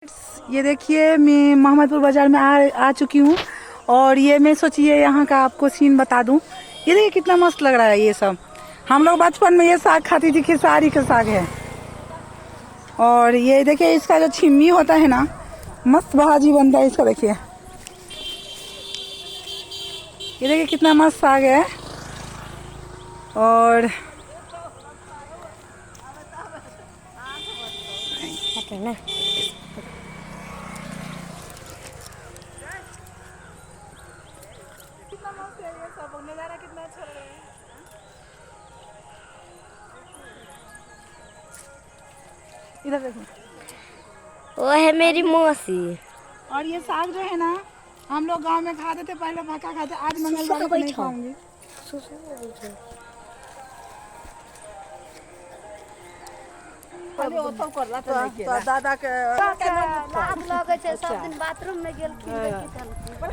ये देखिए मैं मोहम्मदपुर बाज़ार में आ चुकी हूँ और ये मैं सोचिए यहाँ का आपको सीन बता दूँ। ये देखिए कितना मस्त लग रहा है। ये सब हम लोग बचपन में ये साग खाती थी, खेसारी का साग है। और ये देखिए इसका जो छिम्मी होता है ना, मस्त भाजी बनता है इसका। देखिए ये देखिए कितना मस्त साग है। और ना कितना मस्त है, ये सब नज़ारा कितना अच्छा लग रहा है। इधर देखो, वो है मेरी मौसी। और ये साग जो है ना, हम लोग गांव में खाते थे पहले, पका खाते। आज मंगलवार को नहीं खाऊंगी। दादा के लाज लगे छै, सब दिन बाथरूम में गेल।